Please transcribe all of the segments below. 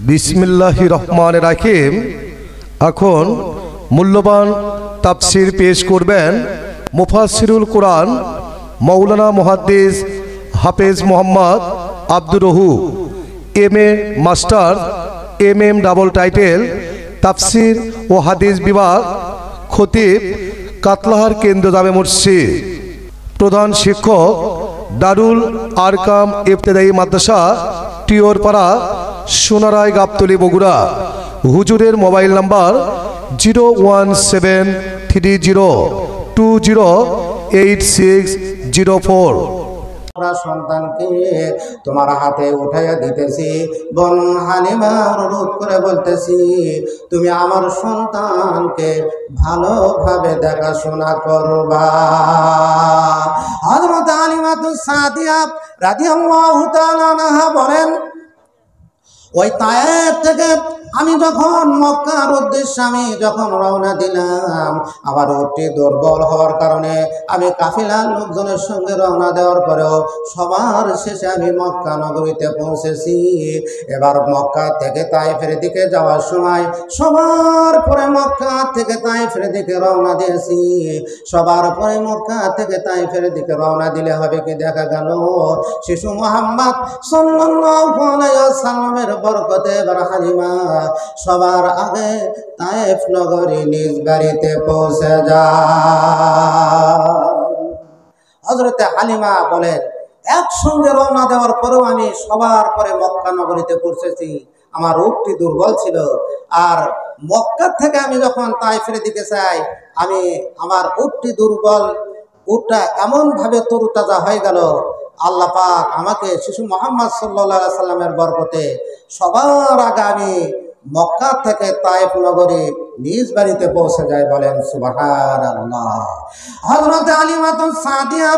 বিসমিল্লাহির রহমানির রহিম। এখন মূল্যবান তাফসির পেশ করবেন মুফাসসিরুল কুরআন মাওলানা মুহাদ্দিস হাফেজ মোহাম্মদ আব্দুর রহু MA. Master MM double title তাফসির ও হাদিস বিভাগ, খতিব কাতলাহার কেন্দ্র জামে মসজিদ, প্রধান শিক্ষক দারুল আরকাম ইবতেদায়ী মাদ্রাসা টিওরপাড়া, সোনারায় গাবতলী, বগুড়া। হুজুরের মোবাইল নাম্বার 01730208604। সন্তানকে তোমার হাতে উঠাইয়া দিতেছি। বোন হালিমা অনুরোধ করে বলতেছি, তুমি আমার সন্তানকে ভালোভাবে দেখাশোনা করবা। হযরত হালিমাতুস সাদিয়া রাদিয়াল্লাহু তাআলা আনহা বলেন, ওই তায়েফ থেকে আমি যখন মক্কার উদ্দেশ্যে আমি যখন রওনা দিলাম, আমার উটটি দুর্বল হওয়ার কারণে আমি কাফিলার লোকজনের সঙ্গে রওনা দেওয়ার পরেও সবার শেষে আমি মক্কা নগরীতে পৌঁছেছি। এবার মক্কা থেকে তায়েফের দিকে যাওয়ার সময় সবার পরে মক্কা থেকে তায়েফের দিকে রওনা দিয়েছি। সবার পরে মক্কা থেকে তায়েফের দিকে রওনা দিলে হবে কি, দেখা গেল শিশু মুহাম্মদ সাল্লাল্লাহু আলাইহি ওয়াসাল্লামের বরকতে এবার হালিমা সবার আগে তায়েফ নগরী নিজ বাড়িতে পৌঁছে যায়। হযরতে হালিমা বলেন, একসঙ্গে রওনা দেওয়ার পরেও আমি সবার পরে মক্কা নগরীতে পৌঁছেছি। আমার উটটি দুর্বল ছিল, আর মক্কা থেকে আমি যখন তায়েফের দিকে যাই, আমি আমার উটটি দুর্বল, উটটা এমন ভাবে তরুতাজা হয়ে গেল। আল্লাহ পাক আমাকে শিশু মুহাম্মদ সাল্লাল্লাহু আলাইহি সাল্লামের বরকতে সবার আগে আমি মক্কা থেকে তায়েফ নগরী নিজ বাড়িতে পৌঁছে যায়। বলেন সুবহানাল্লাহ। হযরত হালিমাতুস সাদিয়া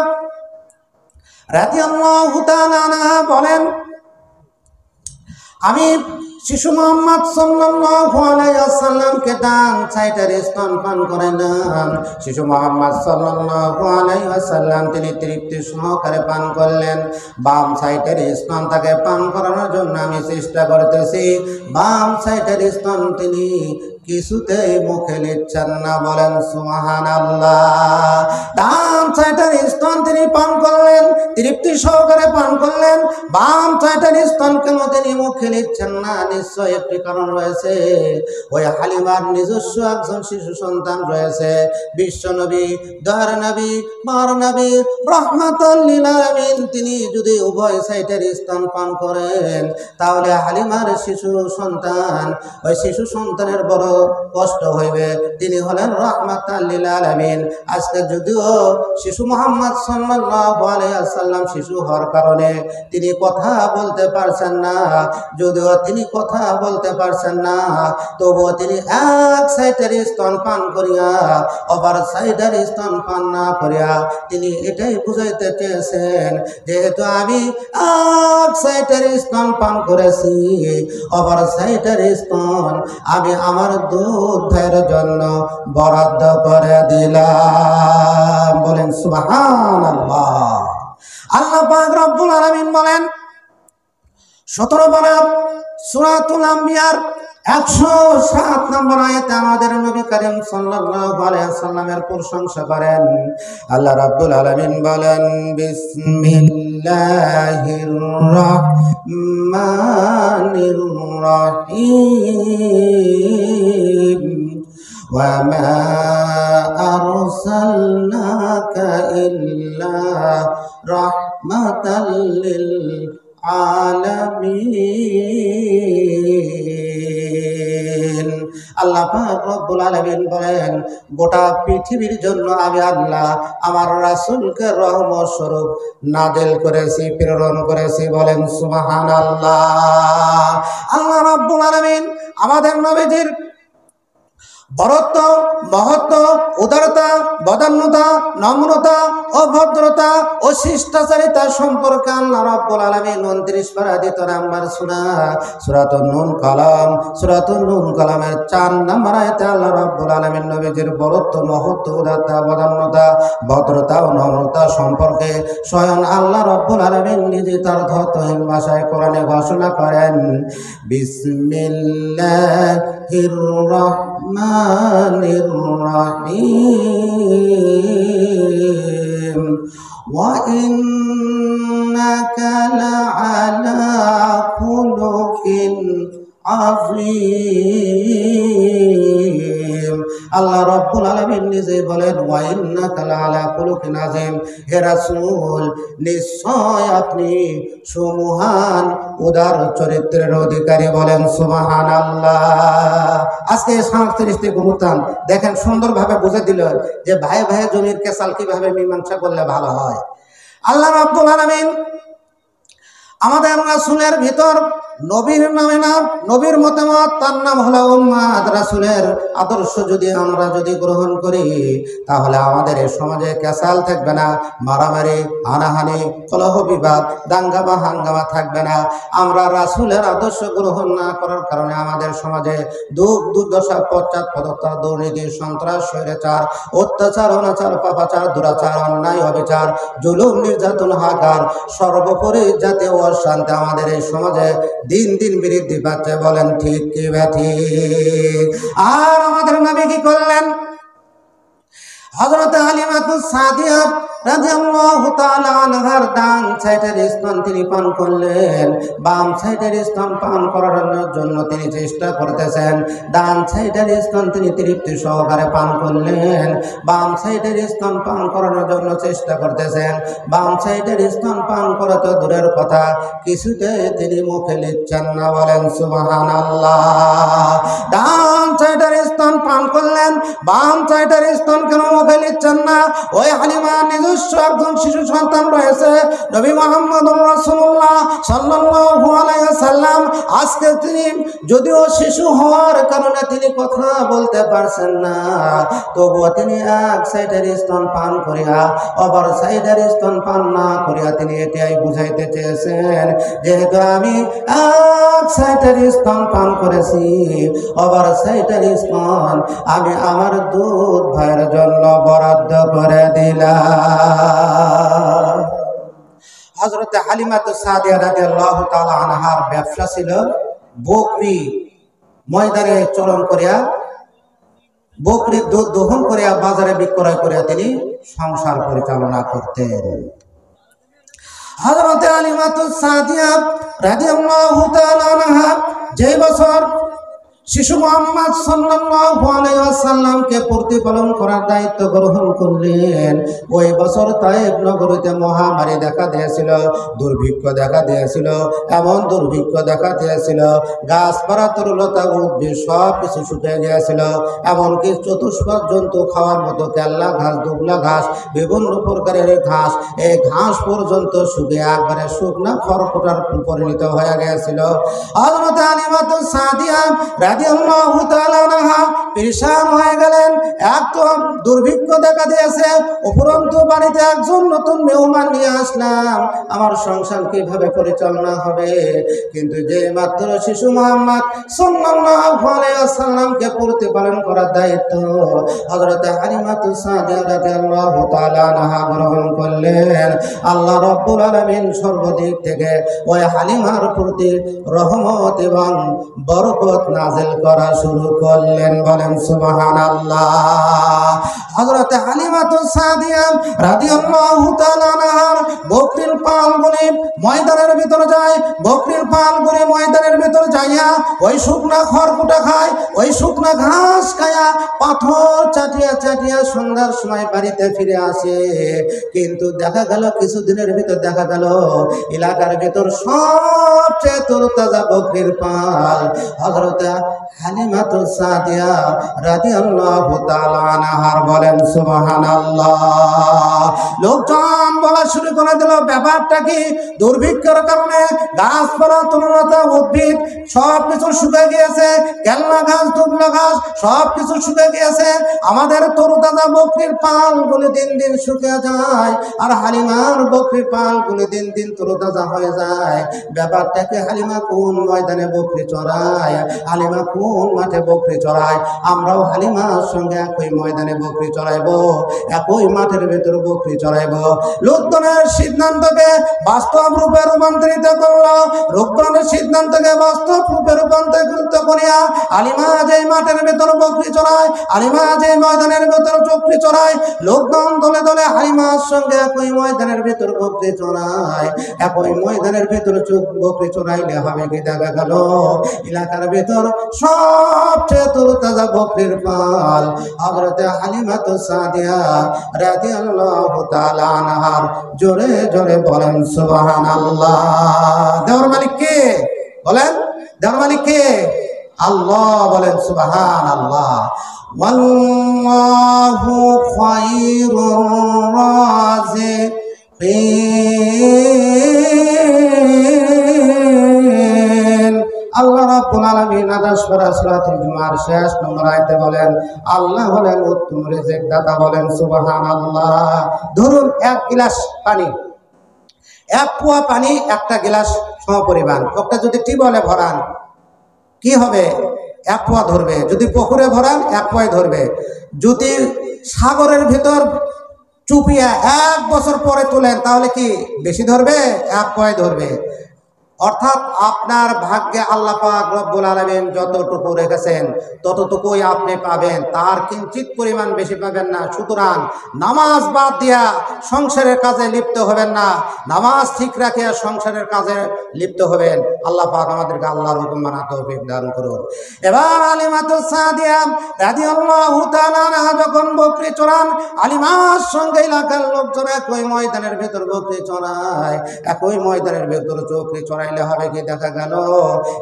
রাদিয়াল্লাহু তাআলা আনহা বলেন, আমি শিশু মুহাম্মদ সাল্লাল্লাহু আলাইহি ওয়াসাল্লামকে ডান সাইডের স্তন পান করাইলাম। শিশু মুহাম্মদ সাল্লাল্লাহু আলাইহি ওয়াসাল্লাম তিনি তৃপ্তি সহকারে পান করলেন। বাম সাইডের স্তন তাকে পান করানোর জন্য আমি চেষ্টা করতেছি, বাম সাইডের স্তন তিনি কিছুতেই মুখে নিচ্ছেন না। বলেন সুবহানাল্লাহ। ডান সাইডের স্তন তিনি পান করলেন, তৃপ্তি সহকারে পান করলেন, বাম সাইডের স্তন কেন তিনি মুখে নিচ্ছেন না? নিশ্চয় একটি কারণ রয়েছে। ওই হালিমার নিজস্ব একজন শিশু সন্তান রয়েছে। বিশ্ব নবী, দয়ার নবী, মার নবী, রাহমাতুল লিল আলামিন তিনি যদি উভয় সাইডের স্তন পান করেন, তাহলে হালিমার শিশু সন্তান, ওই শিশু সন্তানের বড় কষ্ট হইবে। তিনি হলেন রাহমাতুল লিল আলামিন। আজকে যদিও শিশু মুহাম্মদ সাল্লাল্লাহু আলাইহি ওয়াসাল্লাম শিশু হওয়ার কারণে তিনি কথা বলতে পারছেন না, যদিও তিনি কথা বলতে পারছেন না, তবুও তিনি এক সাইডের স্তন পান করিয়া অপর সাইডের স্তন পান না করিয়া তিনি এটাই বুঝাইতে চেয়েছেন, যেহেতু আমি এক সাইডের স্তন পান করেছি, অপর সাইডের স্তন আমি আমার দুধের জন্য বরাদ্দ করে দিলাম। বলেন সুবহানাল্লাহ। আল্লাহ পাক রব্বুল আলামিন বলেন 17 পারা সূরাতুল আম্বিয়ার 107 নম্বর আয়াতে আমাদের নবী করিম সাল্লাল্লাহু আলাইহি ওয়াসাল্লামের প্রশংসা করেন। আল্লাহ রাব্বুল আলামিন বলেন, বিসমিল্লাহির রাহমানির রাহিম ওয়া মা আরসালনাকা ইল্লা রাহমাতাল লিল আলামিন। আল্লাহ পাক রব্বুল আলামিন বলেন, গোটা পৃথিবীর জন্য আমি আল্লাহ আমার রাসূলকে রহমত স্বরূপ নাযিল করেছি, প্রেরণ করেছি। বলেন সুবহানাল্লাহ। আল্লাহ রাব্বুল আলামিন আমাদের নবীজির বরত্ব, মহত্ব, উদারতা, বদান্যতা, নম্রতা ও ভদ্রতা ও শিষ্টাচারিতা সম্পর্কে আল্লাহ রাব্বুল আলামিন 29 পারা 2 নম্বর সূরা সূরাতুন নূন কলম সূরাতুন নূন কলমের 4 নম্বর আয়াতে আল্লাহ রাব্বুল আলামিন নবীজির বরত্ব, মহত্ব, উদারতা, বদান্যতা, ভদ্রতা ও নম্রতা সম্পর্কে স্বয়ং আল্লাহ রাব্বুল আলামিন নিজে তার ধর্তহীন ভাষায় কোরআনে ঘোষণা করেন, বিসমিল্লাহির রহমানির রহিম ওয়া ইন্নাকা লাআলা খুলুকিন আযীম। আল্লাহ রাব্বুল আলামিন নিজে বলেন, ওয়া ইন্নাকা লাআলা খুলুকিন আযীম, হে রাসূল নিশ্চয় আপনি সুমহান উদার চরিত্রের অধিকারী। বলেন সুবহানাল্লাহ। আজকে 37টি গুরুত্বান দেখেন সুন্দরভাবে বুঝে দিল যে ভাই ভাই জমির কেসাল কিভাবে মীমাংসা করলে ভালো হয়। আল্লাহ রাব্বুল আলামিন আমাদের রাসূলের ভিতর নবীর নামে নাম, নবীর মতামত, তার নাম হলো উম্মাত। রাসূলের আদর্শ আমরা যদি গ্রহণ করি তাহলে আমাদের এই সমাজে কেসাল থাকবে না, মারামারি, হানাহানি, কলহ বিবাদ, দাঙ্গা বা হাঙ্গামা থাকবে না। আমরা রাসূলের আদর্শ গ্রহণ না করার কারণে আমাদের সমাজে দুঃখ দুর্দশা, পশ্চাৎপদতা, দুর্নীতি, সন্ত্রাস, স্বৈরাচার, অত্যাচার, অনাচার, পাপাচার, দুরাচার, অন্যায়, অবিচার, জুলুম, নির্যাতন, হাকার, সর্বোপরি জাতীয় অশান্তি আমাদের এই সমাজে দিন দিন বৃদ্ধি পাচ্ছে। বলেন ঠিক কি ব্যাঠিক? আর আমাদের নবী কি করলেন? হযরত হালিমাতুস সাদিয়া রাদিয়াল্লাহু তাআলা আনহার ডান সাইডের স্তন তিনি পান করলেন। বাম সাইডের স্তন পান করার জন্য তিনি চেষ্টা করতেছেন। ডান সাইডের স্তন তিনি তৃপ্তি সহকারে পান করলেন। বাম সাইডের স্তন পান করানোর জন্য চেষ্টা করতেছেন। বাম সাইডের স্তন পান করা তো দূরের কথা, কিছুতে তিনি মুখে নিচ্ছেন না। বলেন সুবহানাল্লাহ। ডান সাইডের স্তন পান করলেন, বাম সাইডের স্তন কেন মুখে নিচ্ছেন না? ওই হালিমা নিজস্ব একজন শিশু সন্তান রয়েছে, নবী মুহাম্মদুর রাসূলুল্লাহ সাল্লাল্লাহু আলাইহি ওয়াসাল্লাম। আজকে তিনি যদিও শিশু হওয়ার কারণে তিনি কথা বলতে পারছেন না, তবুও তিনি এক সাইডের স্তন পান করিয়া অপর সাইডের স্তন পান না করিয়া তিনি এটাই বুঝাইতে চেয়েছেন, যেহেতু আমি এক সাইডের স্তন পান করেছি, অপর সাইডের স্তন আমি আমার দুধ ভাইয়ের জন্য বরাদ্দ করে দিলাম। হযরত হালিমাতুস সাদিয়া রাদিয়াল্লাহু তাআলা আনহার ব্যবসা ছিল বকরি ময়দানে চরণ করিয়া, বকরির দুধ দহন করিয়া বাজারে বিক্রয় করিয়া তিনি সংসার পরিচালনা করতেন। হযরত হালিমাতুস সাদিয়া রাদিয়াল্লাহু তাআলা আনহা যে বছর শিশু মুহাম্মদ সাল্লাল্লাহু আলাইহি ওয়াসাল্লামকে প্রতিপালন করার দায়িত্ব গ্রহণ করলেন, ওই বছর তায়েফ নগরীতে মহামারী দেখা দিয়েছিল, দুর্ভিক্ষ দেখা দিয়েছিল। এমন দুর্ভিক্ষ দেখা দিয়েছিল গাছপালা, তরুলতা, উদ্ভিদ সব কিছু শুকিয়ে গিয়েছিল। এমনকি চতুষ্পদ জন্তু খাওয়ার মতো কেল্লা ঘাস, দুবলা ঘাস, বিভিন্ন প্রকারের ঘাস, এই ঘাস পর্যন্ত শুকিয়ে একবারে শুকনা খড়কুটার পরিণত হয়ে গিয়েছিল। হযরত হালিমাতুস সাদিয়া রাদিয়াল্লাহু তাআলা আনহা পেরেশান হয়ে গেলেন। একদম দুর্ভিক্ষ দেখা দিয়েছে, উপরন্তু বাড়িতে একজন নতুন মেহমান নিয়ে আসলাম, আমার সংসার কিভাবে পরিচালনা হবে? কিন্তু যে মাত্র শিশু মুহাম্মদ সাল্লাল্লাহু আলাইহি ওয়াসাল্লামকে প্রতিপালন করার দায়িত্ব হযরত হালিমাতুস সাদিয়া রাদিয়াল্লাহু তাআলা আনহা গ্রহণ করলেন, আল্লাহ রাব্বুল আলামিন সর্বদিক থেকে ওই হালিমার প্রতি রহমত এবং বরকত নাযিল করা শুরু করলেন। বলেন সুবহানাল্লাহ। হযরত হালিমাতুস সাদিয়া রাদিয়াল্লাহু তাআলা আনহার বকরির পালগুলি ময়দানের ভিতর যায়, বকরির পালগুলি ময়দানের ভিতর যাইয়া ওই শুকনা খড়কুটা খায়, ওই শুকনা ঘাস খায়া পাথর চাটিয়া চাটিয়া সন্ধ্যার সময় বাড়িতে ফিরে আসে। কিন্তু দেখা গেল কিছুদিনের ভিতর দেখা গেল এলাকার ভিতর সবচেয়ে তরতাজা বকরির পাল হযরত হালিমাতুস সাদিয়া রাদিয়াল্লাহু তাআলা আনহার বলেন সুবহানাল্লাহ। লোকজন বলা শুরু করে দিল, ব্যাপারটা কি? দুর্ভিক্ষের কারণে গাছপালা, তরুণতা, উদ্ভিদ সব কিছু শুকিয়ে গিয়েছে, কেল্লা ঘাস, দুবলা ঘাস সব কিছু শুকিয়ে গিয়েছে, আমাদের তরুতাজা বকরির পালগুলি দিন দিন শুকিয়ে যায়, আর হালিমার বকরির পালগুলি দিন দিন তরুতাজা হয়ে যায়। ব্যাপারটা কি? হালিমা কোন ময়দানে বকরি চড়ায়, হালিমা কোন মাঠে বকরি চড়ায়, আমরাও হালিমার সঙ্গে একই ময়দানে বকরি চড়াইবো, একই মাঠের ভেতর বকরি চড়াইবো। লোকজনের সিদ্ধান্তকে বাস্তব রূপে রূপান্তরিত করলো, লোকজনের সিদ্ধান্তকে বাস্তব রূপে রূপান্তরিত করিয়া হালিমা যে মাঠের ভেতর বকরি চড়ায়, হালিমা যে ময়দানের ভেতর বকরি চড়ায়, লোকজন দলে দলে হালিমার সঙ্গে একই ময়দানের ভেতর বকরি চড়ায়। একই ময়দানের ভেতর বকরি চড়াইলে হবে কি? দেখা গেল এলাকার ভেতর সবচেয়ে তরতাজা বকরির পাল হযরতে হালিমাতুস সাদিয়া রাদিয়াল্লাহু তাআলা আনহার। জোরে জোরে বলেন সুবহানাল্লাহ। দেওয়ার মালিক কে? বলেন, দেওয়ার মালিক কে? আল্লাহ। বলেন সুবহানাল্লাহ। ওয়াল্লাহু খায়রুর রাযিকিন। আল্লাহ রাব্বুল আলামিন আদেশ করা সূরাতুল জুমার শেষ নম্বর আয়াতে বলেন, আল্লাহ হলেন উত্তম রিজিক দাতা। বলেন সুবহানাল্লাহ। ধরুন এক গ্লাস পানি, এক পোয়া পানি একটা গ্লাস সমপরিমাণ, ওটা যদি টিউবওয়েলে ভরান কি হবে? এক পোয়া ধরবে। যদি পুকুরে ভরান এক পোয়াই ধরবে। যদি সাগরের ভিতর চুপিয়া 1 বছর পরে তোলেন তাহলে কি বেশি ধরবে? এক পোয়াই ধরবে। অর্থাৎ আপনার ভাগ্যে আল্লাহ পাক রব্বুল আলামিন যতটুকু রেখেছেন ততটুকুই আপনি পাবেন, তার কিঞ্চিত পরিমাণ বেশি পাবেন না। সুতরাং নামাজ বাদ দিয়া সংসারের কাজে লিপ্ত হবেন না, নামাজ ঠিক রাখিয়া সংসারের কাজে লিপ্ত হবেন। আল্লাহ পাক আমাদেরকে আল্লাহর হুকুম মানার তৌফিক দান করুন। এবার হালিমাতুস সাদিয়া রাদিয়াল্লাহু তাআলা আনহা যখন বকরি চড়ান, হালিমার সঙ্গে এলাকার লোকজন একই ময়দানের ভেতর বকরি চড়ায়, একই ময়দানের ভেতর বকরি চড়ায়। হবে কি? দেখা গেল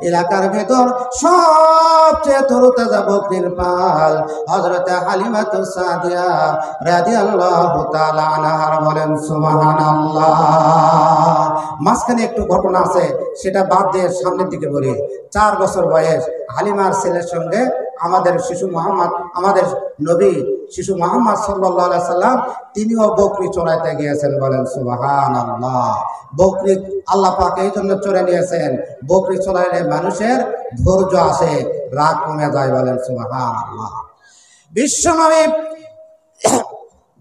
এলাকার ভেতর সবচেয়ে তরতাজা বকরির পাল হযরতে হালিমাতুস সাদিয়া রাদিয়াল্লাহু তাআলা আনহার। বলেন সুবহানাল্লাহ। মাঝখানে একটু ঘটনা আছে, সেটা বাদ দিয়ে সামনের দিকে বলি। 4 বছর বয়স হালিমার ছেলের সঙ্গে আমাদের শিশু মোহাম্মদ, আমাদের নবী শিশু মোহাম্মদ সাল্লাল্লাহু আলাইহি সাল্লাম তিনিও বকরি চড়াইতে গিয়েছেন। বলেন সুবহানাল্লাহ। বকরি আল্লাহ পাক এই জন্য চড়ে নিয়েছেন, বকরি চড়াইলে মানুষের ধৈর্য আসে, রাগ কমে যায়। বলেন সুবহানাল্লাহ। বিশ্ব নবী,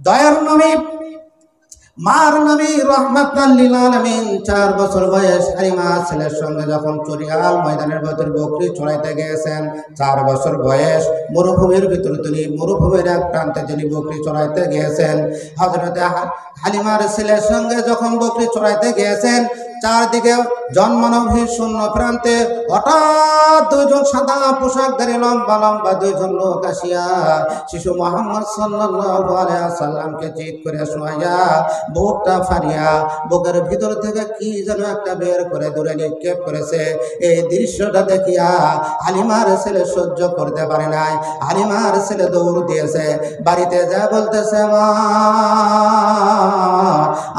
দয়ার নবী, মার নবী রাহমাতাল লিল আলামিন 4 বছর বয়স হালিমা ছেলের সঙ্গে যখন চরিয়াল ময়দানের ভেতর বকরি চড়াইতে গিয়েছেন, 4 বছর বয়স মরুভূমির ভিতর তিনি, মরুভূমির এক প্রান্তে তিনি বকরি চড়াইতে গিয়েছেন। হযরতে হালিমার ছেলের সঙ্গে যখন বকরি চড়াইতে গিয়েছেন, চারদিকে জন্মানবী শূন্য প্রান্তে হঠাৎ 2 জন সাদা পোশাকধারী লম্বা লম্বা 2 জন লোক আসিয়া শিশু মোহাম্মদ সাল্লাল্লাহু আলাইহি সাল্লামকে চিৎ করে শোয়াইয়া বুকটা ফাড়িয়া বুকের ভিতর থেকে কি যেন একটা বের করে দূরে নিক্ষেপ করেছে। এই দৃশ্যটা দেখিয়া হালিমার ছেলে সহ্য করতে পারে নাই। হালিমার ছেলে দৌড় দিয়েছে, বাড়িতে যা বলতেছে, মা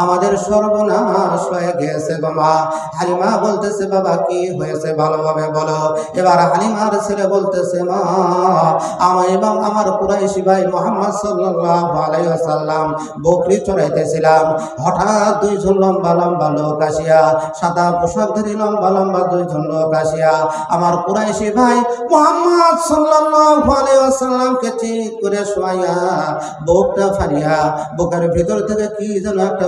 আমাদের সর্বনাশ হয়ে গেছে গো মা। হালিমা বলতেছে, বাবা কি হয়েছে ভালোভাবে বলো। এবার হালিমার ছেলে বলতেছে, মা আমি এবং আমার কুরাইশি ভাই মুহাম্মদ সাল্লাল্লাহু আলাইহি ওয়াসাল্লাম বকরি চড়াইতেছিলাম, হঠাৎ 2 জন লম্বা লম্বা লোক আসিয়া, সাদা পোশাকধারী লম্বা লম্বা 2 জন লোক আসিয়া আমার কুরাইশি ভাই মুহাম্মদ সাল্লাল্লাহু আলাইহি ওয়াসাল্লামকে চিৎ করে শোয়াইয়া বুকটা ফাড়িয়া বুকের ভিতর থেকে কি যেন একটা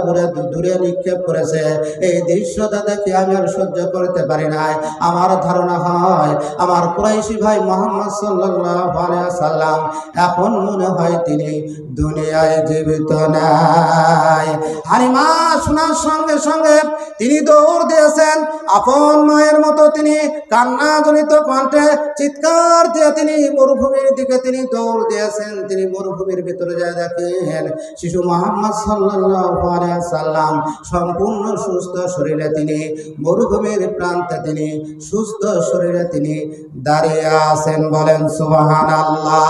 দূরে নিক্ষেপ করেছে। এই দৃশ্যটা দেখে আমি আর সহ্য করতে পারি নাই। আমার ধারণা হয় আমার কুরাইশি ভাই মুহাম্মদ সাল্লাল্লাহু আলাইহি ওয়াসাল্লাম এখন মনে হয় তিনি দুনিয়ায় জীবিত নাই। হালিমা শোনার সঙ্গে সঙ্গে তিনি দৌড় দিয়েছেন, আপন মায়ের মতো তিনি কান্না জনিত কণ্ঠে চিৎকার দিয়ে তিনি মরুভূমির দিকে তিনি দৌড় দিয়েছেন। তিনি মরুভূমির ভিতরে যায় দেখেন শিশু মুহাম্মদ সাল্লাল্লাহু আলাইহি ওয়াসাল্লাম সম্পূর্ণ সুস্থ শরীর শরীরে তিনি, মরুভূমির প্রান্তে তিনি, সুস্থ শরীরে তিনি দাঁড়িয়ে আছেন। বলেন সুবহানাল্লাহ।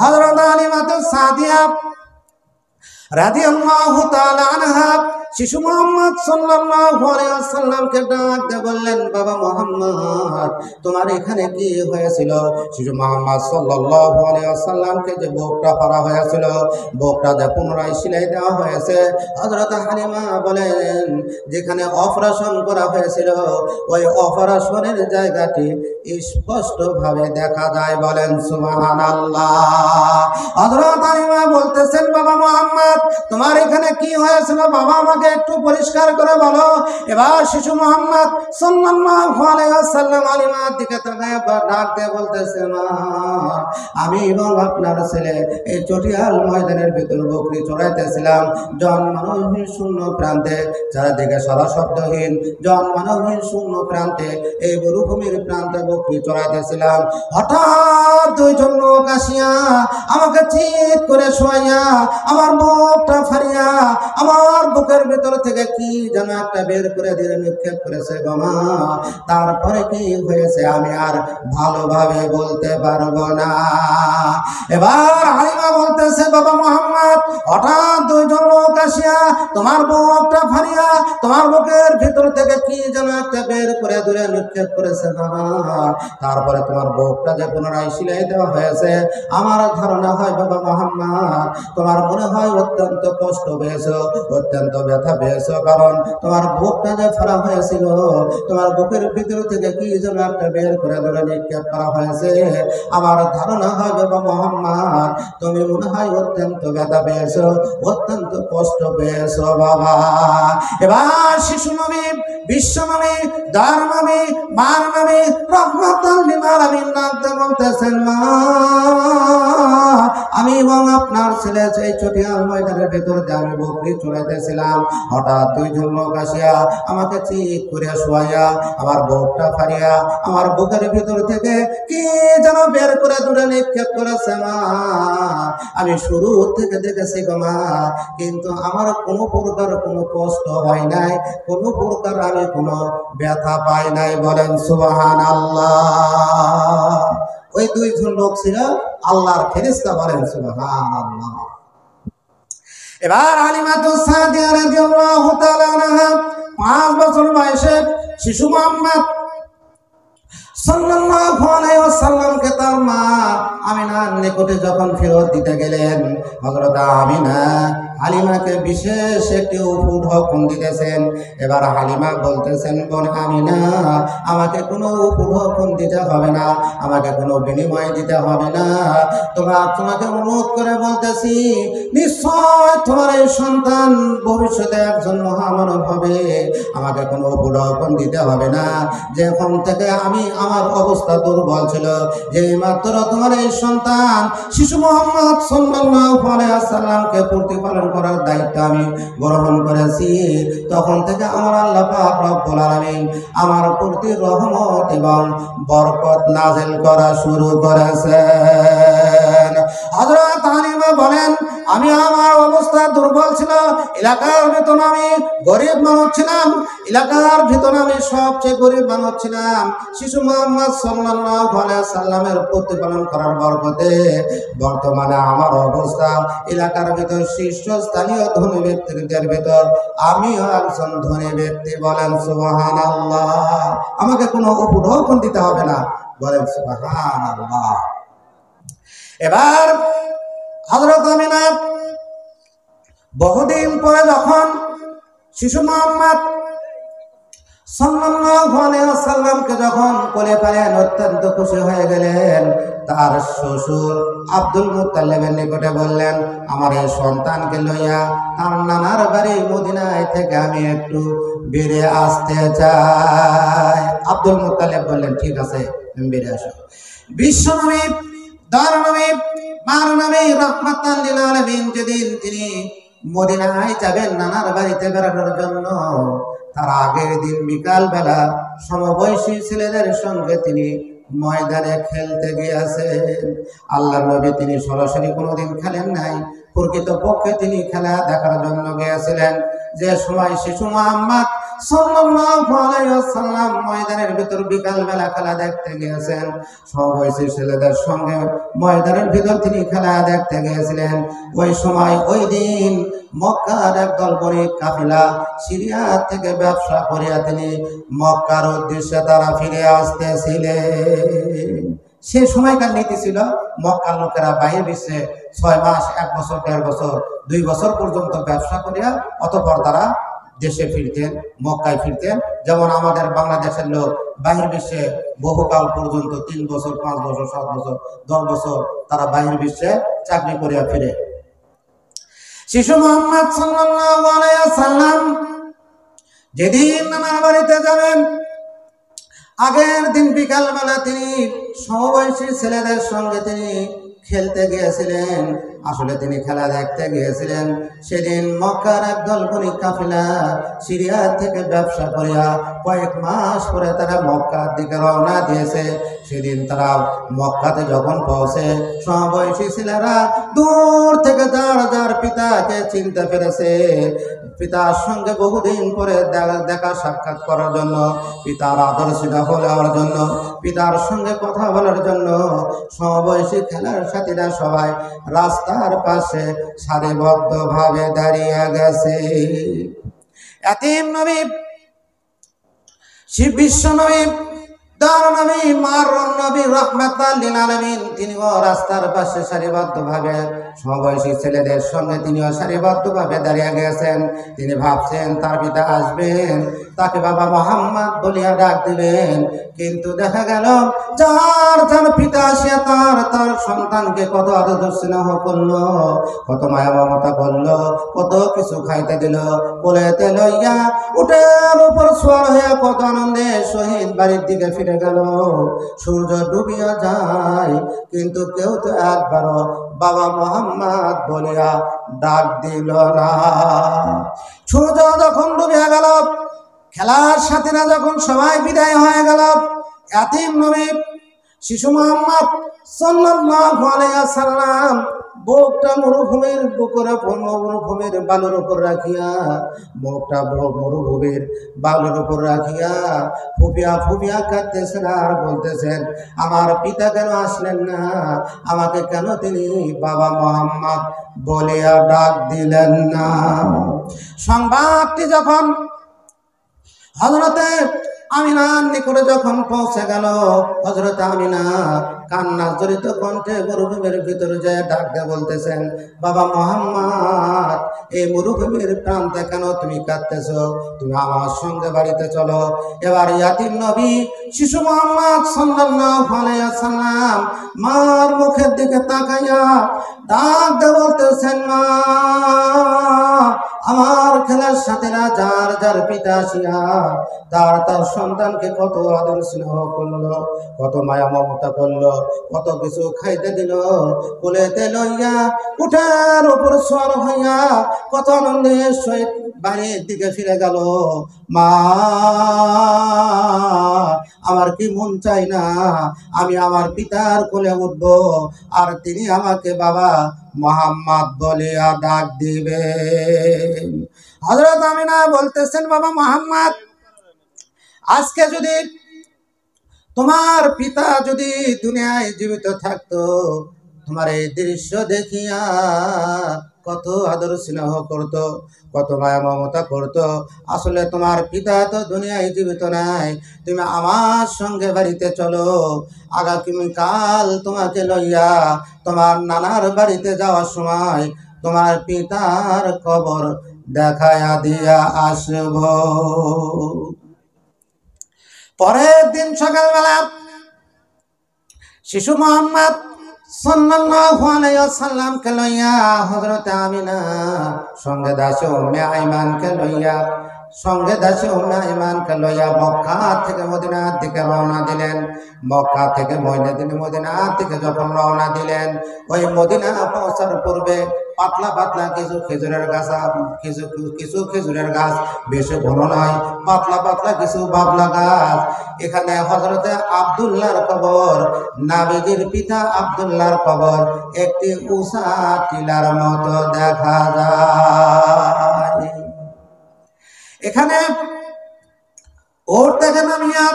হযরত হালিমাতুস সাদিয়া রাদিয়াল্লাহু তাআলা আনহা শিশু মুহাম্মদ সাল্লাল্লাহু আলাইহি ওয়াসাল্লামকে ডাক দিয়ে বললেন, বাবা মুহাম্মদ, তোমার এখানে কি হয়েছিল? শিশু মুহাম্মদ সাল্লাল্লাহু আলাইহি ওয়াসাল্লামকে যে বুকটা ফাড়া হয়েছিল, বুকটা যে পুনরায় সেলাই দেওয়া হয়েছে, হযরত হালিমা বলেন যেখানে অপারেশন করা হয়েছিল ওই অপারেশনের জায়গাটি স্পষ্টভাবে দেখা যায়। বলেন সুবহানাল্লাহ। হযরত হালিমা বলতেছেন, বাবা মুহাম্মদ, তোমার এখানে কি হয়েছিল বাবা, আমাকে একটু পরিষ্কার করে বলো। এবার শিশু মুহাম্মদ সাল্লাল্লাহু আলাইহি ওয়াসাল্লাম হালিমার দিকে তাকায় ডাক দিয়ে বলতেছে, মা, আমি এবং আপনার ছেলে এই চটিয়াল ময়দানের ভিতর বকরি চড়াইতেছিলাম। জনমানবহীন শূন্য প্রান্তে, চারিদিকে সারা শব্দহীন জনমানবহীন শূন্য প্রান্তে, এই মরুভূমির প্রান্তে বকরি চড়াইতেছিলাম। হঠাৎ দুইজন লোক আসিয়া আমাকে চিৎ করে শোয়াইয়া আমার বুকটা ফাড়িয়া আমার বুকের ভিতর থেকে কি যেন একটা বের করে দিয়ে নিক্ষেপ করেছে গো মা। তারপরে কি হয়েছে আমি আর ভালোভাবে বলতে পারবো না। এবার হালিমা বলতেছে, বাবা মুহাম্মদ, হঠাৎ দুইজন লোক আসিয়া তোমার বুকটা ফাড়িয়া তোমার বুকের ভিতর থেকে কি যেন একটা বের করে দূরে নিক্ষেপ করেছে বাবা। তারপরে তোমার বুকটা যে পুনরায় সেলাই দেওয়া হয়েছে, আমার ধারণা হয় বাবা মুহাম্মদ তোমার মনে হয় অত্যন্ত কষ্ট পেয়েছো, অত্যন্ত ব্যথা পেয়েছো, কারণ তোমার বুকটা যে ফাড়া হয়েছিল, তোমার বুকের ভিতর থেকে কি যেন একটা বের করে ধরে নিক্ষেপ করা হয়েছে। আমার ধারণা হয় বাবা মুহাম্মদ তুমি মনে হয় অত্যন্ত ব্যথা পেয়েছো, অত্যন্ত কষ্ট পেয়েছো বাবা। এবার শিশু নবী, বিশ্ব নবী, দার নবী, মান নবী, রহমাতুল লিল আলামিন নামতে বলতেছেন, মা, আমি এবং আপনার ছেলে সেই চটিয়াল ময়দানের ভেতর দিয়ে আমি বকরি চড়াইতেছিলাম। হঠাৎ দুইজন লোক আসিয়া আমাকে চিৎ করিয়া শোয়াইয়া আমার বুকটা ফাড়িয়া আমার বুকের ভিতর থেকে কি যেন বের করে দূরে নিক্ষেপ করেছে মা। আমি শুরু থেকে দেখেছি গো মা, কিন্তু আমার কোনো প্রকার কোনো কষ্ট হয় নাই, কোনো প্রকার আমি কোনো ব্যথা পাই নাই। বলেন সুবহানাল্লাহ। ওই দুইজন লোক ছিল আল্লাহর ফেরেশতা। বলেন সুবহানাল্লাহ। এবার হালিমাতুস সাদিয়া রাদিয়াল্লাহু তাআলা আনহা 5 বছর বয়সে শিশু মুহাম্মদ সাল্লাল্লাহু আলাইহি ওয়াসাল্লামকে তার মা আমিনার নিকটে যখন ফেরত দিতে গেলেন, হযরত আমিনা হালিমাকে বিশেষ একটি উপুর হুকুম দিতেছেন। এবার হালিমা বলতেছেন, বোন আমিনা, আমাকে কোনো উপুর হুকুম দিতে হবে না, আমাকে কোনো বিনিময় দিতে হবে না। তোমাকে অনুরোধ করে বলতেছি, নিশ্চয় তোমার এই সন্তান ভবিষ্যতে একজন মহামানব হবে, আমাকে কোনো উপুর হুকুম দিতে হবে না। যখন থেকে আমি আমার অবস্থা দুর্বল ছিল, যে মাত্র তোমার এই সন্তান শিশু মুহাম্মদ সাল্লাল্লাহু আলাইহি ওয়াসাল্লামকে প্রতিপালন করার দায়িত্ব আমি গ্রহণ করেছি, তখন থেকে আমার আল্লাহ পাক রব্বুল আলামিন আমার প্রতি রহমত এবং বরকত নাযিল করা শুরু করেছেন। হযরত হালিমা বলেন, আমি আমার অবস্থা দুর্বল ছিল, এলাকার ভিতর আমি গরিব মানুষ ছিলাম, এলাকার ভিতর আমি সবচেয়ে গরিব মানুষ ছিলাম। শিশু মুহাম্মদ সাল্লাল্লাহু আলাইহি ওয়াসাল্লামের প্রতিপালন করার বরকতে বর্তমানে আমার অবস্থা এলাকার ভিতর শীর্ষস্থানীয় ধনী ব্যক্তিদের ভিতর আমিও একজন ধনী ব্যক্তি। বলেন সুবহানাল্লাহ। আমাকে কোনো উপঢৌকন দিতে হবে না। বলেন সুবহানাল্লাহ। এবার হযরত আমিনা বহুদিন পরে যখন শিশু মুহাম্মদ সাল্লাল্লাহু আলাইহি ওয়াসাল্লামকে যখন কোলে পেলেন, অত্যন্ত খুশি হয়ে গেলেন। তার শ্বশুর আব্দুল মুত্তালিবের নিকটে বললেন, আমার এই সন্তানকে লইয়া তার নানার বাড়ি মদিনায় থেকে আমি একটু বেরিয়ে আসতে চাই। আব্দুল মুত্তালিব বললেন, ঠিক আছে, তুমি বেরিয়ে আসো। বিশ্ব নবী, দার নবী, মান নবী, রাহমাতাল লিল আলামিন যেদিন তিনি মদিনায় যাবেন নানার বাড়িতে বেড়ানোর জন্য, তার আগের দিন বিকাল বেলা সমবয়সী ছেলেদের সঙ্গে তিনি ময়দানে খেলতে গিয়েছেন। আল্লাহর নবী তিনি সরাসরি কোনোদিন খেলেন নাই, প্রকৃতপক্ষে তিনি খেলা দেখার জন্য গিয়েছিলেন। যে সময় শিশু মুহাম্মদ সাল্লাল্লাহু আলাইহি ওয়াসাল্লাম ময়দানের ভিতর বিকাল বেলা খেলা দেখতে গিয়েছেন। সববয়সী ছেলেদের সঙ্গে ময়দানের ভিতর তিনি খেলা দেখতে গিয়েছিলেন। ওই সময় ওই দিন মক্কার একদল বণিক কাফিলা সিরিয়া থেকে ব্যবসা করিয়া তিনি মক্কার উদ্দেশ্যে তারা ফিরে আসতেছিলেন। সে সময়কার নীতি ছিল মক্কার লোকেরা বাইরে বিশ্বে 6 মাস, 1 বছর, 1.5 বছর, 2 বছর পর্যন্ত ব্যবসা করিয়া অতঃপর তারা দেশে ফিরতেন, মক্কায় ফিরতেন। যেমন আমাদের বাংলাদেশের লোক বাহির বিশ্বে বহুকাল পর্যন্ত 3 বছর, 5 বছর, 7 বছর, 10 বছর তারা বাহির বিশ্বে চাকরি করিয়া ফিরে। শিশু মুহাম্মদ সাল্লাল্লাহু আলাইহি ওয়াসাল্লাম যেদিন আমার বাড়িতে যাবেন, আগের দিন বিকাল বেলা তিনি সমবয়সী ছেলেদের সঙ্গে তিনি খেলতে গিয়েছিলেন। আসলে তিনি খেলা দেখতে গিয়েছিলেন। সেদিন মক্কার একদল বণিক কাফিলা সিরিয়া থেকে ব্যবসা করিয়া কয়েক মাস পরে তারা মক্কার দিকে রওনা দিয়েছে। সেদিন তারা মক্কাতে যখন পৌঁছে, সমবয়সী ছেলেরা দূর থেকে যার যার পিতাকে চিনতে পেরেছে। পিতার সঙ্গে বহুদিন পরে দেখা সাক্ষাৎ করার জন্য, পিতার আদর স্নেহ নেওয়ার জন্য, পিতার সঙ্গে কথা বলার জন্য সমবয়সী খেলার সাথীরা সবাই রাস্তার পাশে সারিবদ্ধভাবে দাঁড়িয়ে গেছে। এতিম নবী, বিশ্ব নবী, দার নবী, মারুম নবী, রাহমাতাল লিল আলামিন, তিনিও রাস্তার পাশে সারিবদ্ধভাবে সমবয়সী ছেলেদের সঙ্গে তিনিও সারিবদ্ধভাবে দাঁড়িয়ে গেছেন। তিনি ভাবছেন তার পিতা আসবেন, তাকে বাবা মোহাম্মদ বলিয়া ডাক দিবেন। কিন্তু দেখা গেল যার যার পিতা আসিয়া তার সন্তানকে কত আদর স্নেহ করলো, কত মায়া মমতা করলো, কত কিছু খাইতে দিল, কোলেতে লইয়া উটের উপর সওয়ার হইয়া কত আনন্দে শহীদ বাড়ির দিকে ফিরে গেল। সূর্য ডুবিয়া যায়, কিন্তু কেউ তো একবারও বাবা মোহাম্মদ বলিয়া ডাক দিল না। সূর্য যখন ডুবিয়া গেল, খেলার সাথীরা যখন সবাই বিদায় হয়ে গেল, এতিম নবী শিশু মুহাম্মদ সাল্লাল্লাহু আলাইহি ওয়াসাল্লাম বুকটা মরুভূমির মরুভূমির বালুর উপর রাখিয়া, বুকটা মরুভূমির বালুর উপর রাখিয়া ফুপিয়া ফুপিয়া কাঁদতেছেন আর বলতেছেন, আমার পিতা কেন আসলেন না? আমাকে কেন তিনি বাবা মোহাম্মদ বলিয়া ডাক দিলেন না? সংবাদটি যখন হযরতে আমিনার নিকটে যখন পৌঁছে গেল, হযরত আমিনা কান্না জড়িত কণ্ঠে মরুভূমির ভিতরে যায় ডাক দিয়ে বলতেছেন, বাবা মোহাম্মদ, এই মরুভূমির প্রান্তে কেন তুমি কাঁদতেছ? তুমি আমার সঙ্গে বাড়িতে চলো। এবার ইয়াতিম নবী শিশু মুহাম্মদ সাল্লাল্লাহু আলাইহি ওয়াসাল্লাম মার মুখের দিকে তাকাইয়া ডাক দিয়ে বলতেছেন, মা, আমার খেলার সাথীরা যার যার পিতা আসিয়া তার সন্তানকে কত আদর স্নেহ করলো, কত মায়া মমতা করলো, কত কিছু খাইতে দিল, কোলেতে লইয়া উঠার উপর সওয়ার হইয়া কত আনন্দের সহিত বাড়ির দিকে ফিরে গেল। মা, আমার কি মন চাই না আমি আমার পিতার কোলে উঠব আর তিনি আমাকে বাবা মোহাম্মদ বলিয়া ডাক দিবেন। হযরত আমিনা বলতেছেন, বাবা মোহাম্মদ, আজকে যদি তোমার পিতা যদি দুনিয়ায় জীবিত থাকতো, তোমার এই দৃশ্য দেখিয়া কত আদর স্নেহ করত, কত মায়া মমতা করত। আসলে তোমার পিতা তো দুনিয়ায় জীবিত নাই। তুমি আমার সঙ্গে বাড়িতে চলো, আগামীকাল তোমাকে লইয়া তোমার নানার বাড়িতে যাওয়ার সময় তোমার পিতার কবর দেখায়া দিয়া আসব। পরের দিন সকালবেলা শিশু মুহাম্মদ সাল্লাল্লাহু আলাইহি ওয়াসাল্লামকে লইয়া হযরত আমিনা সঙ্গে দাসী উম্মে আইমানকে লইয়া মক্কা থেকে মদিনার দিকে রওনা দিলেন। মক্কা থেকে মদিনার দিকে যখন রওনা দিলেন, ওই মদিনা পৌঁছার পূর্বে পাতলা পাতলা কিছু খেজুরের গাছ, বেশি ঘন নয়, পাতলা পাতলা কিছু বাবলা গাছ। এখানে হযরতে আব্দুল্লাহর কবর, নবীজির পিতা আব্দুল্লাহর কবর একটি উঁচা টিলার মতো দেখা যায়। এখানে ওর থেকে নামিয়া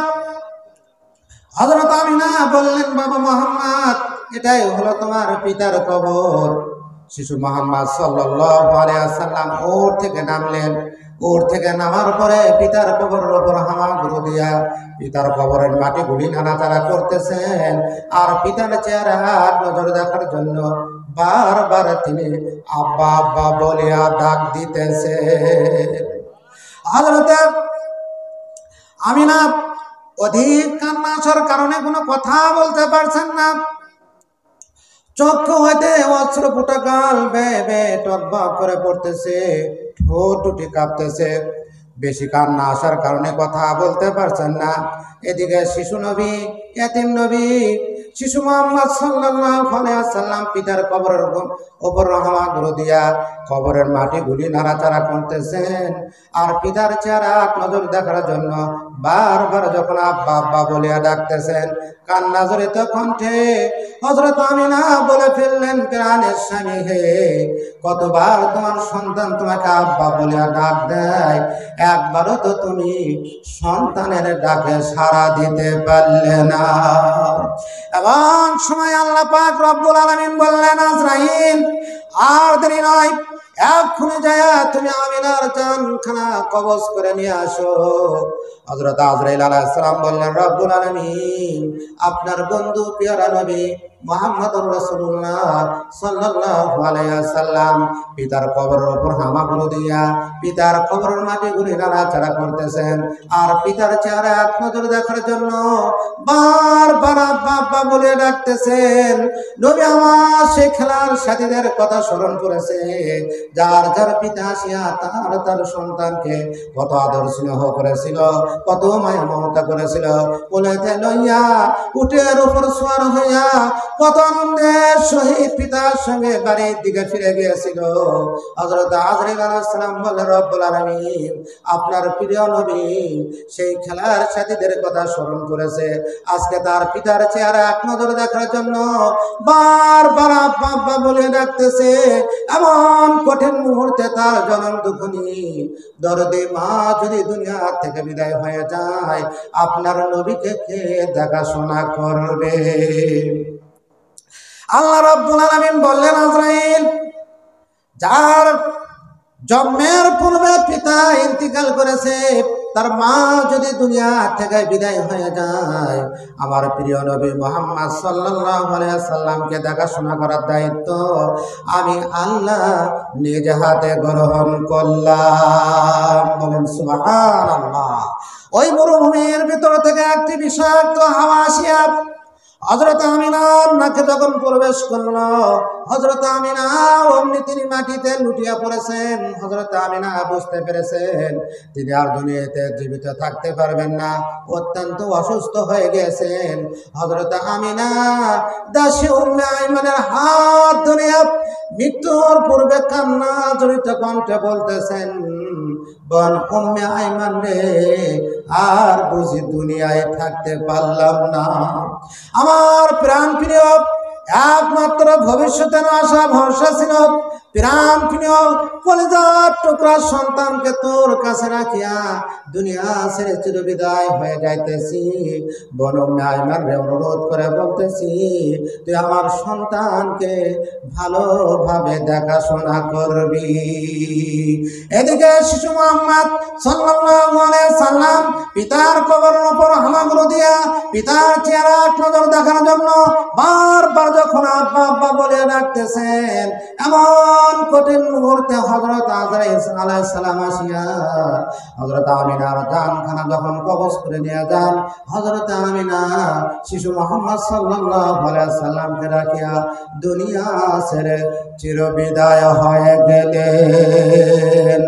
হযরত আমিনা বললেন, বাবা মুহাম্মদ, এটাই হলো তোমার পিতার কবর। শিশু মুহাম্মদ সাল্লাল্লাহু আলাইহি ওয়াসাল্লাম ওর থেকে নামলেন। ওর থেকে নামার পরে পিতার কবরের উপর হামাগুড়ি দিয়া পিতার কবরের মাটিগুলি নাড়াচাড়া করতেছেন। আর পিতার চেহারা নজর দেখার জন্য বারবার তিনি আব্বা আব্বা বলিয়া ডাক দিতেছে। হযরত আমিনা অধিক কান্না আসার কারণে কোনো কথা বলতে পারছেন না। চক্ষু হইতে অশ্রু ফুটা গাল বেয়ে বেয়ে টকবক করে পড়তেছে, ঠোঁট দুটি কাঁপতেছে। বেশি কান্না আসার কারণে কথা বলতে পারছেন না। এদিকে শিশু নবী, এতিম নবী শিশু মুহাম্মদ সাল্লাল্লাহু আলাইহি ওয়াসাল্লাম পিতার কবরের উপর হামাগুড়ি দিয়া কবরের মাটিগুলি নাড়াচাড়া করতেছেন। আর পিতার চেহারা নজর দেখার জন্য বারবার যখন আব্বা আব্বা বলিয়া ডাকতেছেন, কান্না জড়িত কণ্ঠে হযরত আমিনা বলে ফেললেন, প্রাণের স্বামী হে, কতবার তোমার সন্তান তোমাকে আব্বা বলিয়া ডাক দেয়, একবারও তো তুমি সন্তানের ডাকে সাড়া দিতে পারলে না। এমন সময় আল্লাহ পাক রব্বুল আলামিন বললেন, আজরাইল, আর দেরি নয়, এক্ষুনি যায়া তুমি আমিনার জানখানা কবজ করে নিয়ে আসো। হযরত আজরাইল আলাইহিস সালাম বললেন, রব্বুল আলামিন, আপনার বন্ধু পিয়ারা নবী মুহাম্মদুর রাসূলুল্লাহ সাল্লাল্লাহু আলাইহি ওয়াসাল্লাম পিতার কবরের উপর হামাগুড়ি দিয়া পিতার কবরের মাটিগুলি নাড়াচাড়া করতেছেন। আর পিতার চেহারা এক নজর দেখার জন্য বারবার আব্বা আব্বা বলে ডাকতেছেন। নবী আমার সেই খেলার সাথীদের কথা স্মরণ করেছে, যার যার পিতা আসিয়া তার তার সন্তানকে কত আদর স্নেহ করেছিল, কত মায়া মমতা করেছিল। কোলেতে লইয়া উটের উপর সওয়ার হইয়া কত আনন্দের সহিত পিতার সঙ্গে বাড়ির দিকে ফিরে গিয়েছিল। হযরত আজরাইল আলাইহিস সালাম বললেন, রব্বুল আলামিন, আপনার প্রিয় নবী সেই খেলার সাথীদের কথা স্মরণ করেছে। আজকে তার পিতার চেহারা এক নজর দেখার জন্য বারবার আব্বা আব্বা বলে ডাকতেছে। এমন কঠিন মুহূর্তে তার জনম দুঃখনী দরদে মা যদি দুনিয়া থেকে বিদায় হয়ে যায়, আপনার নবীকে কে দেখাশোনা করবে? আল্লাহ রাব্বুল আলামিন বললেন, আজরাইল, যার জন্মের পূর্বে পিতা ইন্তিকাল করেছে, তার মা যদি দুনিয়া থেকে বিদায় হয়ে যায়, আমার প্রিয় নবী মুহাম্মদ সাল্লাল্লাহু আলাইহি ওয়াসাল্লামকে দেখাশোনা করার দায়িত্ব আমি আল্লাহ নিজ হাতে গ্রহণ করলাম। বলেন সুবহানাল্লাহ। ওই মরুভূমির ভিতর থেকে একটি বিষাক্ত হাওয়া আসিয়া হযরত আমিনার নাকে যখন প্রবেশ করলো, হযরত আমিনা অমনি তিনি মাটিতে লুটিয়া পড়েছেন। হযরত আমিনা বুঝতে পেরেছেন তিনি আর দুনিয়াতে জীবিত থাকতে পারবেন না, অত্যন্ত অসুস্থ হয়ে গেছেন। হযরত আমিনা দাসী উম্মে আইমানের হাত ধরে মৃত্যুর পূর্বে কান্না জড়িত কণ্ঠে বলতেছেন, বোন উম্মে আইমান রে, আর বুঝি দুনিয়ায় থাকতে পারলাম না। আমার প্রাণ প্রিয় একমাত্র ভবিষ্যতের আশা ভরসা ছিল, প্রাণ প্রিয় কলিজার টুকরা সন্তানকে তোর কাছে রাখিয়া দুনিয়া ছেড়ে চিরবিদায় হয়ে যাইতেছি। বনমে আইমান রে অনুরোধ করে বলতেছি, তুই আমার সন্তানকে ভালোভাবে দেখাশোনা করবি। এদিকে শিশু মুহাম্মদ সাল্লাল্লাহু আলাইহি সাল্লাম পিতার কবরের উপর হামাগুড়ি দিয়া পিতার চেহারা নজর দেখার জন্য বারবার যখন আব্বা আব্বা বলে ডাকতেছেন, এমন কঠিন মুহূর্তে হযরত আজরাইল আলাইহিস সালাম আসিয়া হযরত আমিনার জানখানা যখন কবজ করে নিয়ে যান, হযরত আমিনা শিশু মুহাম্মদ সাল্লাল্লাহু আলাইহি সাল্লামকে রাখিয়া দুনিয়া ছেড়ে চিরবিদায় হয়ে গেলেন।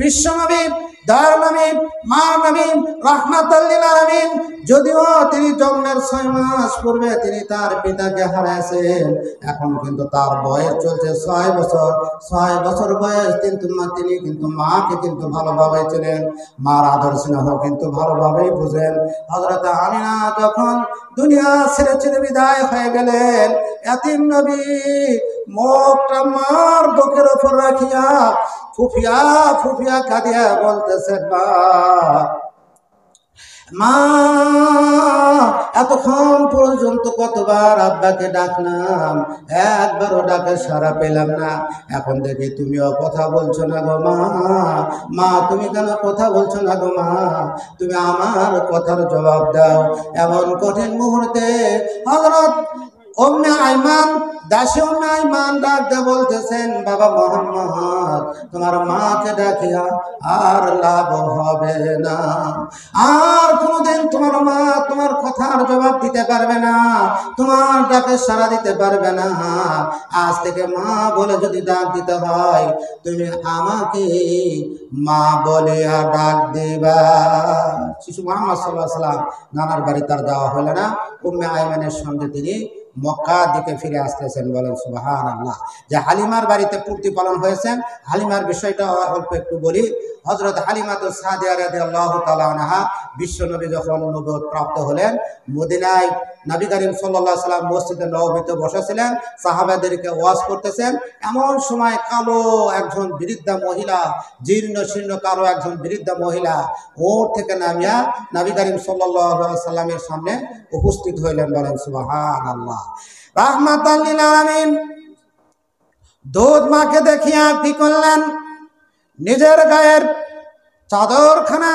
বিশ্বনবী, দয়ার নবী, মার নবী, রাহমাতুল লিল আলামিন, যদিও তিনি জন্মের 6 মাস পূর্বে তিনি তার পিতাকে হারিয়েছেন, এখন কিন্তু তার বয়স চলছে 6 বছর। 6 বছর বয়স তিনি কিন্তু মাকে কিন্তু ভালোভাবে চেনেন, মার আদর স্নেহ কিন্তু ভালোভাবেই বুঝেন। হযরত আমিনা যখন দুনিয়া ছেড়ে চিরবিদায় হয়ে গেলেন, এতিম নবী মুখটা মার বুকের উপর রাখিয়া ফুফিয়া ফুফিয়া কাঁদিয়া বলতেছেন, মা মা, এতক্ষণ পর্যন্ত কতবার আব্বাকে ডাকলাম, একবারও ডাকে সাড়া পেলাম না। এখন দেখি তুমিও কথা বলছো না গো মা। মা, তুমি কেন কথা বলছো না গো মা? তুমি আমার কথার জবাব দাও। এমন কঠিন মুহূর্তে হযরত উম্মে আইমান, দাসী উম্মে আইমান ডাকতে বলতেছেন, বাবা মোহাম্মদ, তোমার মাকে ডাকিয়া আর লাভ হবে না। আর কোনোদিন তোমার মা তোমার কথার জবাব দিতে পারবে না, তোমার ডাকে সাড়া দিতে পারবে না। আজ থেকে মা বলে যদি ডাক দিতে হয়, তুমি আমাকে মা বলে ডাক দিবা। শিশু মুহাম্মদ সাল্লাল্লাহু আলাইহি ওয়াসাল্লাম নানার বাড়ি তার যাওয়া হলো না। উম্মে আইমানের সঙ্গে তিনি মক্কার দিকে ফিরে আসতেছেন। বলেন সুবহানাল্লাহ। যে হালিমার বাড়িতে প্রতিপালন হয়েছেন, হালিমার বিষয়টা অল্প একটু বলি। হযরত হালিমাতুস সাদিয়া রাদিয়াল্লাহু তাআলা আনহা বিশ্বনবী যখন নবুয়ত প্রাপ্ত হলেন, মদিনায় নবী করিম সাল্লাল্লাহু আলাইহি ওয়াসাল্লাম মসজিদে নববীতে বসেছিলেন, সাহাবাদেরকে ওয়াজ করতেছেন। এমন সময় কালো একজন বৃদ্ধা মহিলা, জীর্ণ শীর্ণ কালো একজন বৃদ্ধা মহিলা ওর থেকে নামিয়া নবী করিম সাল্লাল্লাহু আলাইহি ওয়াসাল্লামের সামনে উপস্থিত হইলেন। বলেন সুবহানাল্লাহ। রাহমাতাল লিল আলামিন দুধ মাকে দেখিয়া কি করলেন? নিজের গায়ের চাদরখানা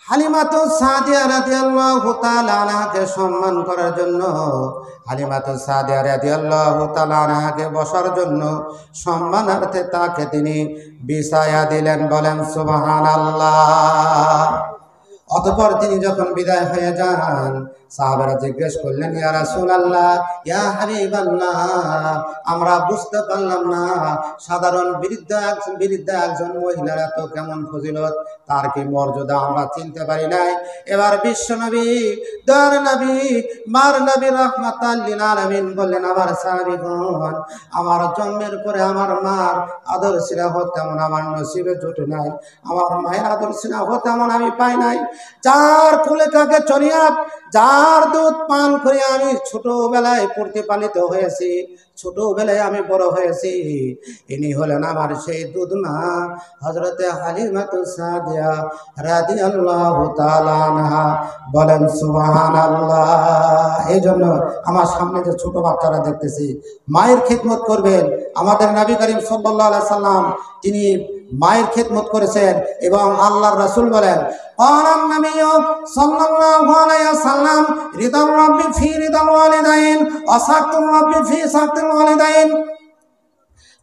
হালিমাতুস সাদিয়া রাদিয়াল্লাহু তাআলা আনহাকে সম্মান করার জন্য, হালিমাতুস সাদিয়া রাদিয়াল্লাহু তাআলা আনহাকে বসার জন্য সম্মানার্থে তাকে তিনি বিছায়া দিলেন। বলেন সুবহানাল্লাহ। অতঃপর তিনি যখন বিদায় হয়ে যান, সাহাবারা জিজ্ঞেস করলেন, ইয়া রাসূলুল্লাহ, ইয়া হাবিবাল্লাহ, আমরা বুঝতে পারলাম না সাধারণ বৃদ্ধা একজন মহিলার এত কেমন ফজিলত, তার কি মর্যাদা আমরা চিনতে পারি নাই। এবার বিশ্বনবী, দয়ার নবী, মার নবী রাহমাতাল লিল আলামিন বললেন, আমার সাহাবীগণ, আমার জন্মের পরে আমার মার আদর স্নেহ তেমন আমার নসিবে জুটে নাই, আমার মায়ের আদর স্নেহ তেমন আমি পাই নাই। যার কোলে কাকে চড়িয়া, যার দুধ পান করে আমি ছোটবেলায় প্রতিপালিত হয়েছি, ছোটবেলায় আমি বড় হয়েছি, ইনি হলেন আমার সেই দুধ মা হযরতে হালিমাতুস সাদিয়া রাদিয়াল্লাহু তাআলা আনহা। বলেন সুবহানাল্লাহ। এই জন্য আমার সামনে যে ছোট বাচ্চারা দেখতেছি, মায়ের খিদমত করবেন। আমাদের নবী করিম সাল্লাল্লাহু আলাইহি সাল্লাম তিনি মায়ের খিদমত করেছেন এবং আল্লাহর রাসূল বলেন, ক্বালান নবিয়্যু সাল্লাল্লাহু আলাইহি ওয়াসাল্লাম, রিদার রাব্বি ফি রিদাল ওয়ালিদাইন ওয়া সাকতুর রাব্বি ফি সাকতিল ওয়ালিদাইন।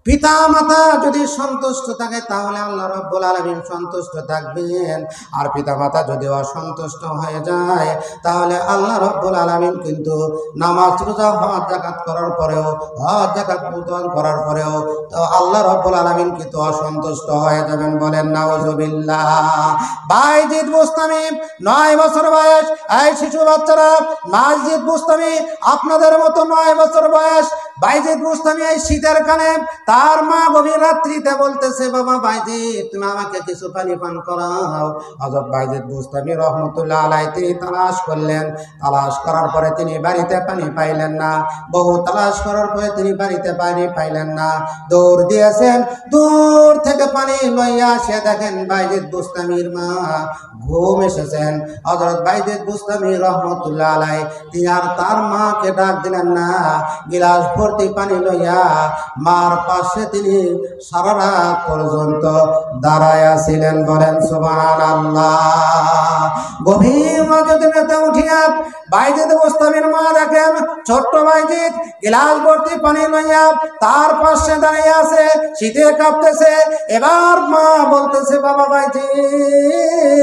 পিতা মাতা যদি সন্তুষ্ট থাকে তাহলে আল্লাহ রাব্বুল আলামিন সন্তুষ্ট থাকবেন, আর পিতা মাতা যদি অসন্তুষ্ট হয়ে যায় তাহলে আল্লাহ রাব্বুল আলামিন কিন্তু নামাজ রোজা হজ যাকাত করার পরেও, হজ যাকাত প্রদান করার পরেও তো আল্লাহ রাব্বুল আলামিন কিন্তু অসন্তুষ্ট হয়ে যাবেন। বলেন নাউজুবিল্লাহ। বাইজিদ বুস্তামি 9 বছর বয়স, এই শিশু বাচ্চারা, বাইজিদ বুস্তামি আপনাদের মতো 9 বছর বয়স বাইজিদ বুস্তামি এই শীতের কালে তার মা গভীর রাত্রিতে বলতেছে, বাবা বাইজিদ, তুমি আমাকে কিছু পানি পান করাও। হযরত বাইজিদ বুস্তামি রহমতুল্লাহ আলাইহি তিনি তালাশ করলেন, তালাশ করার পরে তিনি বাড়িতে পানি পাইলেন না। বহু তালাশ করার পরে তিনি বাড়িতে পানি পাইলেন না, দৌড় দিয়েছেন, দূর থেকে পানি লইয়া আসে দেখেন বাইজিদ বুস্তামির মা ঘুম এসেছেন। হযরত বাইজিদ বুস্তামি রহমতুল্লাহ আলাইহি তিনি আর তার মাকে ডাক দিলেন না, গিলাস ভর্তি পানি লইয়া মার পাশে তিনি সারা রাত পর্যন্ত দাঁড়ায়া ছিলেন। বলেন সুবহানাল্লাহ। গভীর রাতে উঠিয়া বাইজিদ বুস্তামির মা দেখেন ছোট্ট বাইজিদ গিলাস ভর্তি পানি লইয়া তার পাশে দাঁড়িয়ে আছে, শীতে কাঁপতেছে। এবার মা বলতেছে, বাবা বাইজিদ,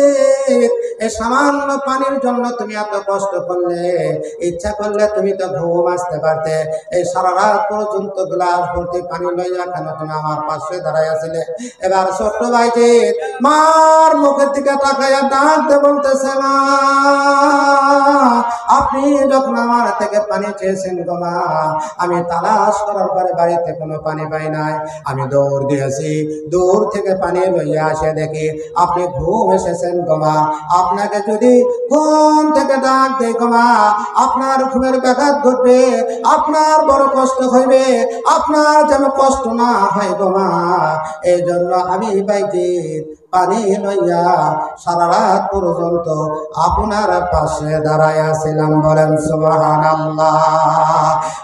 এই সামান্য পানির জন্য তুমি এত কষ্ট করলে, ইচ্ছা করলে তুমি তো ঘুম আসতে পারতে, এই সারা রাত পর্যন্ত গ্লাস ভর্তি পানি লইয়া কেন তুমি আমার পাশে দাঁড়াইয়াছিলে? এবার ছোট্ট বাইজিদ মার মুখের দিকে তাকাইয়া ডাকতে বলতেছে, মা, আপনি যখন আমার থেকে পানি চেয়েছেন গো মা, আমি তালাশ করার পরে বাড়িতে কোনো পানি পাই নাই, আমি দৌড় দিয়েছি, দূর থেকে পানি লইয়া আসে দেখি আপনি ঘুম এসেছেন গো মা। আপনাকে যদি ঘুম থেকে ডাক দেয় গো মা, আপনার ঘুমের ব্যাঘাত ঘটবে, আপনার বড় কষ্ট হইবে, আপনার যেন কষ্ট না হয় গো মা। এই জন্য আমি বাইজিদ পানি লইয়া সারা রাত পর্যন্ত আপনার পাশে দাঁড়াইয়াছিলাম। বলেন সুবহানাল্লাহ।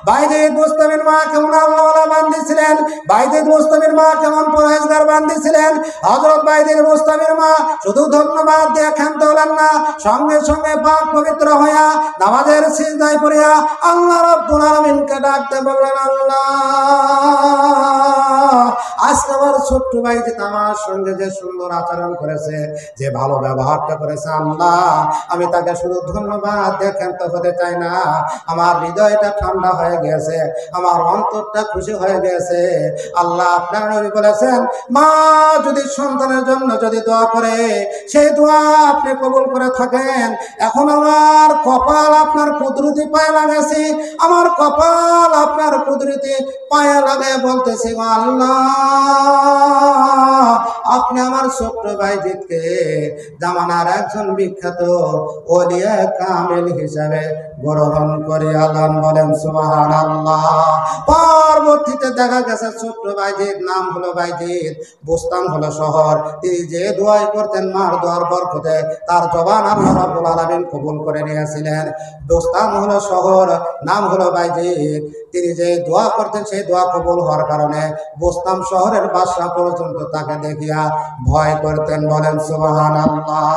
বাইজিদ মুস্তামির মা কেমন আল্লাহওয়ালা বান্দি ছিলেন, বাইজিদ মুস্তামির মা কেমন পরহেজগার বান্দি ছিলেন। হযরত বাইজিদ মুস্তামির মা শুধু ধন্যবাদ দিয়ে ক্ষান্ত হলেন না, সঙ্গে সঙ্গে পাক পবিত্র হইয়া নামাজের সিজদায় পড়িয়া আল্লাহ রাব্বুল আলামিনকে ডাকতে বললেন, আল্লাহ আজকে আমার ছোট্ট বাইজিদ আমার সঙ্গে যে সুন্দর আচরণ করেছে, যে ভালো ব্যবহারটা করেছে, আল্লাহ আমি তাকে শুধু ধন্যবাদ দিয়ে ক্ষান্ত হতে চাই না। আমার হৃদয়টা ঠান্ডা হয়ে গেছে, আমার অন্তরটা খুশি হয়ে গেছে। আল্লাহ আপনার নবী বলেছেন, মা যদি সন্তানের জন্য যদি দোয়া করে, সেই দোয়া আপনি কবুল করে থাকেন। এখন আমার কপাল আপনার কুদরতি পায়ে লাগাইছি, আমার কপাল আপনার কুদরতি পায়ে লাগে বলতেছি, আল্লাহ আপনি আমার ছোট্ট বাইজিদকে জামানার একজন বিখ্যাত ওলিয়া কামেল হিসাবে গ্রহণ করে আলাম। বলেন সুবহানাল্লাহ। পরবর্তীতে দেখা গেছে ছোট্ট বাইজিদ নাম হলো বাইজিদ, বোস্তান হলো শহর। তিনি যে দোয়াই করতেন মার দোয়ার বরকতে তার জবান আল্লাহ রাব্বুল আলামিন কবুল করে নিয়েছিলেন। বোস্তান হলো শহর, নাম হলো বাইজিদ। তিনি যে দোয়া করতেন সেই দোয়া কবুল হওয়ার কারণে বোস্তান শহরের বাদশা পর্যন্ত তাকে দেখিয়া ভয় করতেন। বলেন সুবহানাল্লাহ।